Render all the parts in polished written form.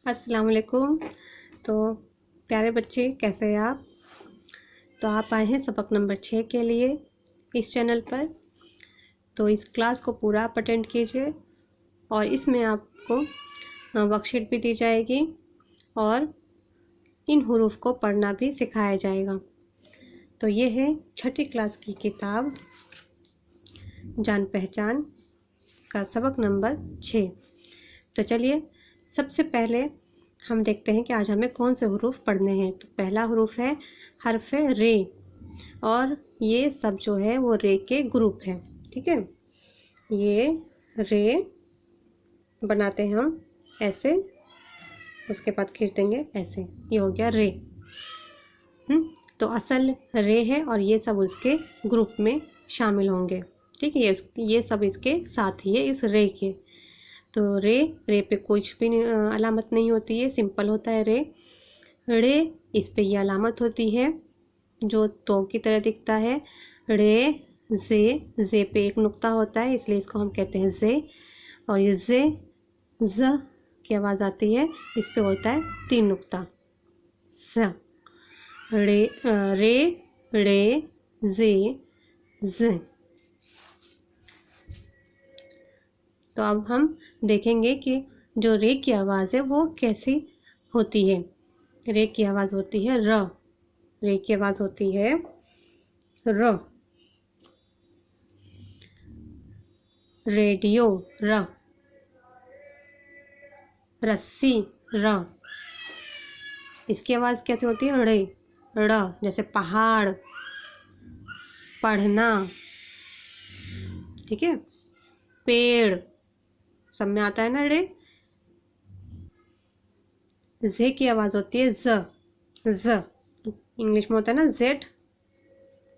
अस्सलाम वालेकुम। तो प्यारे बच्चे, कैसे हैं आप? तो आप आए हैं सबक नंबर 6 के लिए इस चैनल पर। तो इस क्लास को पूरा आप अटेंड कीजिए और इसमें आपको वर्कशीट भी दी जाएगी और इन हुरूफ को पढ़ना भी सिखाया जाएगा। तो ये है 6ठी क्लास की किताब जान पहचान का सबक नंबर 6। तो चलिए सबसे पहले हम देखते हैं कि आज हमें कौन से हुरूफ पढ़ने हैं। तो पहला हुरूफ है हर्फ रे और ये सब जो है वो रे के ग्रुप है। ठीक है, ये रे बनाते हैं हम ऐसे, उसके बाद खींच देंगे ऐसे, ये हो गया रे। तो असल रे है और ये सब उसके ग्रुप में शामिल होंगे। ठीक है, ये सब इसके साथ ही है इस रे के। तो रे पे कुछ भी अलामत नहीं होती है, सिंपल होता है रे। रे इस पे ये अलामत होती है जो तो की तरह दिखता है। रे जे पे एक नुक्ता होता है, इसलिए इसको हम कहते हैं जे। और ये जे ज की आवाज़ आती है, इस पे होता है 3 नुक्ता स। रे जे ज। तो अब हम देखेंगे कि जो रे की आवाज़ है वो कैसी होती है। रे की आवाज़ होती है र। रे की आवाज़ होती है र। रेडियो र। रस्सी र। इसकी आवाज़ कैसे होती है? रे ड़, जैसे पहाड़, पढ़ना। ठीक है, पेड़, सब में आता है ना रे। जे की आवाज़ होती है ज। इंग्लिश में होता है ना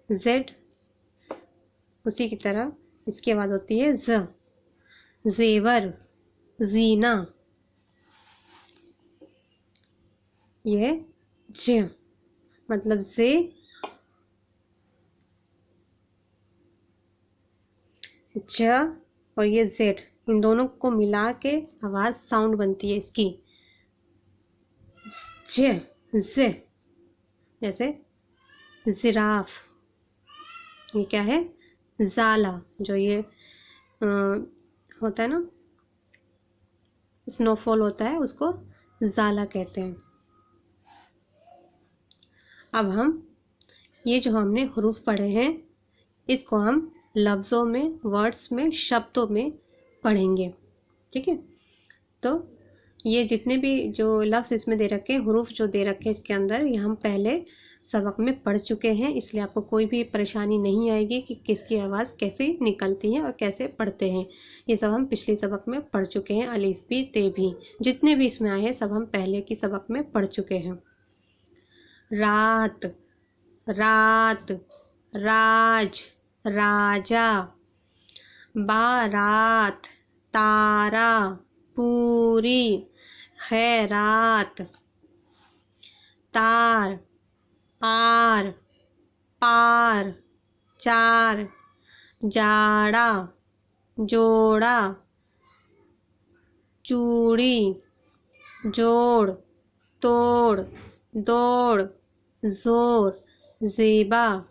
जेड, उसी की तरह इसकी आवाज़ होती है ज। जेवर, जीना, ये ज, मतलब जे ज और ये जेड, इन दोनों को मिला के आवाज़ साउंड बनती है इसकी ज। जैसे जिराफ, ये क्या है? जाला, जो ये होता है ना, स्नोफॉल होता है, उसको जाला कहते हैं। अब हम ये जो हमने हुरूफ पढ़े हैं इसको हम लफ्ज़ों में, वर्ड्स में, शब्दों में पढ़ेंगे। ठीक है, तो ये जितने भी जो लफ्ज़ इसमें दे रखे हैं, हुरूफ जो दे रखे हैं इसके अंदर, ये हम पहले सबक में पढ़ चुके हैं, इसलिए आपको कोई भी परेशानी नहीं आएगी कि किसकी आवाज़ कैसे निकलती है और कैसे पढ़ते हैं। ये सब हम पिछले सबक में पढ़ चुके हैं। अलिफ भी ते भी जितने भी इसमें आए हैं सब हम पहले की सबक में पढ़ चुके हैं। रात, रात, राज, राजा, बारात, तारा, पूरी, खैरात, तार, आर, पार, चार, जाड़ा, जोड़ा, चूड़ी, जोड़, तोड़, दौड़, जोर, ज़ेबा,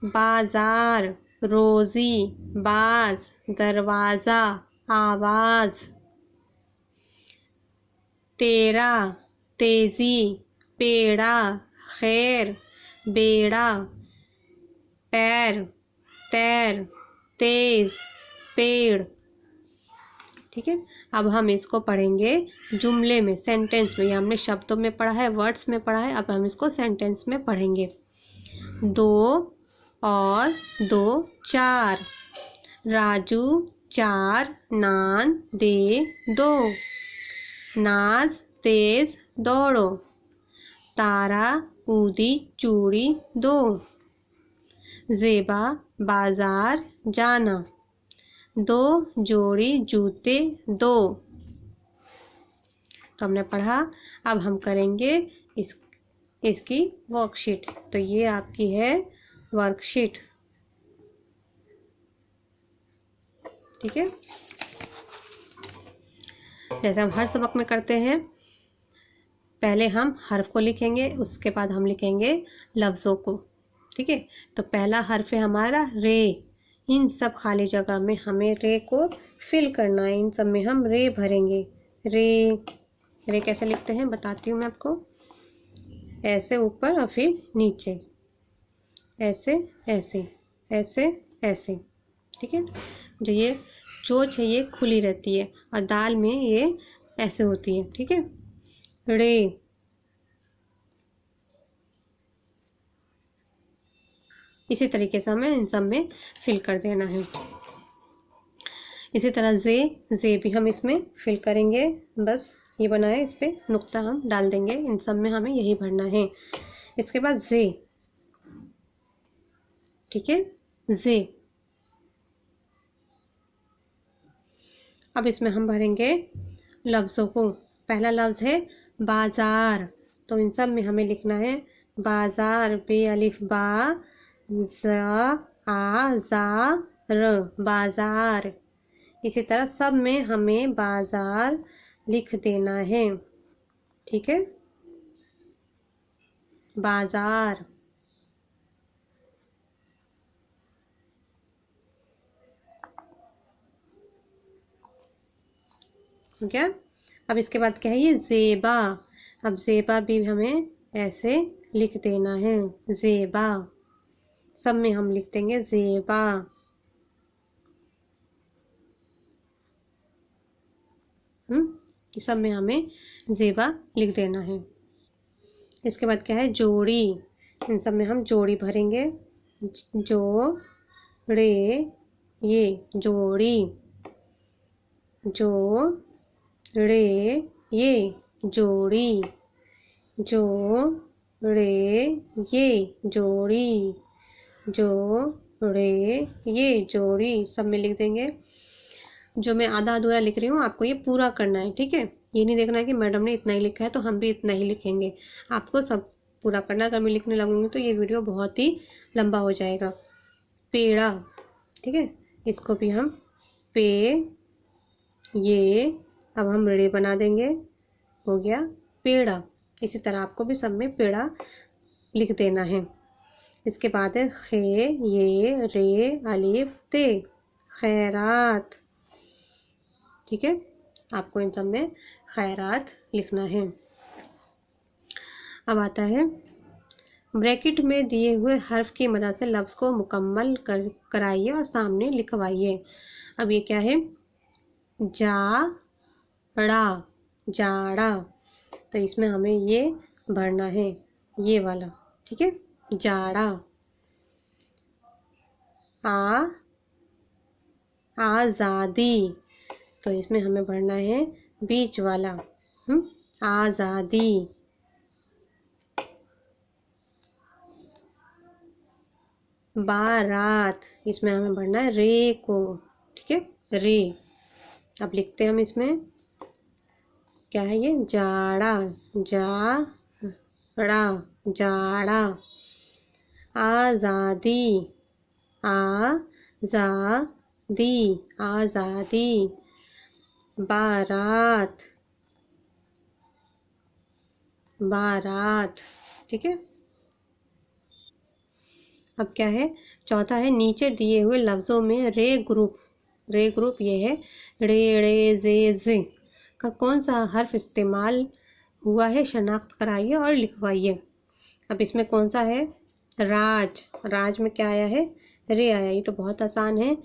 बाजार, रोज़ी, बाज, दरवाज़ा, आवाज़, तेरा, तेज़ी, पेड़ा, खैर, बेड़ा, पैर, तैर, तेज, पेड़। ठीक है, अब हम इसको पढ़ेंगे जुमले में, सेंटेंस में। ये हमने शब्दों में पढ़ा है, वर्ड्स में पढ़ा है, अब हम इसको सेंटेंस में पढ़ेंगे। 2 और 2 4, राजू 4 नान दे 2, नाज तेज दौड़ो, तारा ऊदी चूड़ी 2, ज़ेबा बाजार जाना, 2 जोड़ी जूते 2। तो हमने पढ़ा, अब हम करेंगे इसकी वर्कशीट। तो ये आपकी है वर्कशीट। ठीक है, जैसे हम हर सबक में करते हैं, पहले हम हर्फ को लिखेंगे, उसके बाद हम लिखेंगे लफ्ज़ों को। ठीक है, तो पहला हर्फ है हमारा रे। इन सब खाली जगह में हमें रे को फिल करना है, इन सब में हम रे भरेंगे। रे, रे कैसे लिखते हैं बताती हूँ मैं आपको। ऐसे ऊपर और फिर नीचे, ऐसे ऐसे ऐसे ऐसे। ठीक है, जो ये चोंच है ये खुली रहती है और दाल में ये ऐसे होती है। ठीक है, रे। इसी तरीके से हमें इन सब में फिल कर देना है। इसी तरह जे, जे भी हम इसमें फिल करेंगे। बस ये बना है, इस पर नुक्ता हम डाल देंगे, इन सब में हमें यही भरना है। इसके बाद जे। ठीक है, जे। अब इसमें हम भरेंगे लफ्ज़ों को। पहला लफ्ज़ है बाजार, तो इन सब में हमें लिखना है बाजार। बे अलिफ बा, ज़ा आ ज़ा र, बाजार। इसी तरह सब में हमें बाजार लिख देना है। ठीक है, बाजार। हो गया। अब इसके बाद क्या है, ये ज़ेबा। अब ज़ेबा भी हमें ऐसे लिख देना है, ज़ेबा। सब में हम लिख देंगे ज़ेबा। सब में हमें ज़ेबा लिख देना है। इसके बाद क्या है, जोड़ी। इन सब में हम जोड़ी भरेंगे, जो रे, ये जोड़ी। जो रे, ये जोड़ी। जो रे, ये जोड़ी। जो रे, ये जोड़ी। सब में लिख देंगे। जो मैं आधा अधूरा लिख रही हूँ आपको ये पूरा करना है। ठीक है, ये नहीं देखना है कि मैडम ने इतना ही लिखा है तो हम भी इतना ही लिखेंगे। आपको सब पूरा करना। अगर मैं लिखने लगूंगी तो ये वीडियो बहुत ही लंबा हो जाएगा। पेड़ा। ठीक है, इसको भी हम पे, ये, अब हम रे बना देंगे, हो गया पेड़ा। इसी तरह आपको भी सब में पेड़ा लिख देना है। इसके बाद है खे, ये, रे, अलिफ, ते, खैरात। ठीक है, आपको इन सब में खैरात लिखना है। अब आता है ब्रैकेट में दिए हुए हर्फ की मदद से लफ्ज़ को मुकम्मल कराइए और सामने लिखवाइए। अब ये क्या है, जाड़ा, जाड़ा। तो इसमें हमें ये भरना है, ये वाला। ठीक है, जाड़ा। आज़ादी, तो इसमें हमें भरना है बीच वाला, आज़ादी। बारात, इसमें हमें भरना है रे को। ठीक है, रे। अब लिखते हैं हम इसमें क्या है, ये जाड़ा, जाड़ा, जाड़ा। आज़ादी, आज़ादी, आज़ादी। बारात, बारात। ठीक है, अब क्या है, चौथा है नीचे दिए हुए लफ्ज़ों में रे ग्रुप। रे ग्रुप ये है रे, रे, जे का कौन सा हर्फ इस्तेमाल हुआ है शनाख्त कराइए और लिखवाइए। अब इसमें कौन सा है, राज। राज में क्या आया है, रे आया। ये तो बहुत आसान है,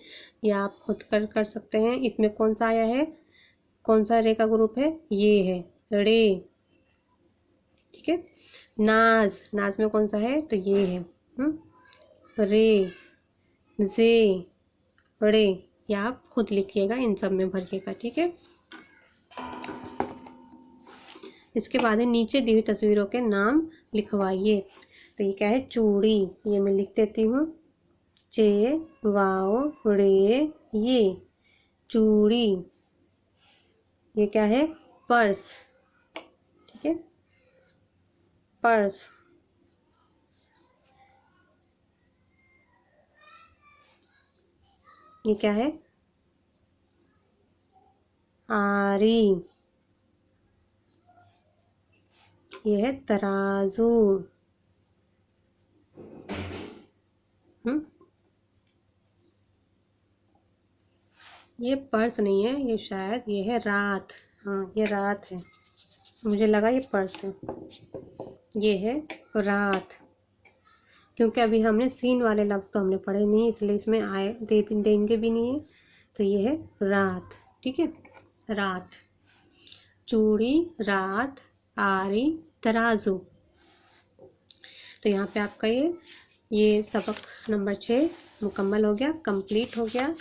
ये आप खुद कर सकते हैं। इसमें कौन सा आया है, कौन सा रे का ग्रुप है, ये है रे। ठीक है, नाज, नाज में कौन सा है, तो ये है रे, जे, रे। या आप खुद लिखिएगा, इन सब में भरिएगा। ठीक है, इसके बाद है नीचे दी हुई तस्वीरों के नाम लिखवाइए। तो ये क्या है, चूड़ी। ये मैं लिख देती हूँ, चे, वाओ, रे, ये चूड़ी। ये क्या है, पर्स। ठीक है, पर्स। ये क्या है, आरी। ये है तराजू। ये पर्स नहीं है, ये शायद ये है रात। हाँ ये रात है, मुझे लगा ये पर्स है। ये है रात, क्योंकि अभी हमने सीन वाले लफ्ज़ तो हमने पढ़े नहीं, इसलिए इसमें आए देंगे भी नहीं है। तो ये है रात, ठीक है। रात, चूड़ी, रात, आरी, तराजू। तो यहाँ पे आपका ये सबक नंबर 6 मुकम्मल हो गया, कंप्लीट हो गया।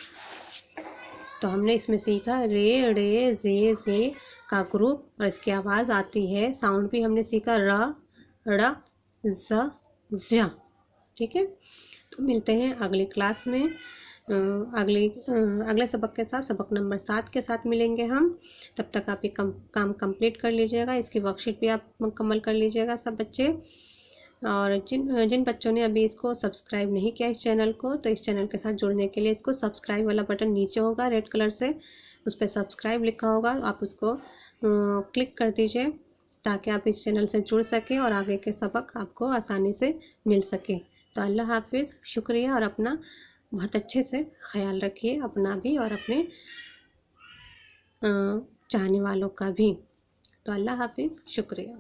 तो हमने इसमें सीखा रे, रे, जे का ग्रुप और इसकी आवाज़ आती है, साउंड भी हमने सीखा र, ड़, ज, ज, ठीक है। तो मिलते हैं अगली क्लास में अगले सबक के साथ, सबक नंबर 7 के साथ मिलेंगे हम। तब तक आप ये काम कंप्लीट कर लीजिएगा, इसकी वर्कशीट भी आप मुकम्मल कर लीजिएगा सब बच्चे। और जिन बच्चों ने अभी इसको सब्सक्राइब नहीं किया इस चैनल को, तो इस चैनल के साथ जुड़ने के लिए इसको सब्सक्राइब वाला बटन नीचे होगा रेड कलर से, उस पर सब्सक्राइब लिखा होगा, आप उसको क्लिक कर दीजिए ताकि आप इस चैनल से जुड़ सकें और आगे के सबक आपको आसानी से मिल सके। तो अल्लाह हाफिज़, शुक्रिया, और अपना बहुत अच्छे से ख्याल रखिए, अपना भी और अपने चाहने वालों का भी। तो अल्लाह हाफिज़, शुक्रिया।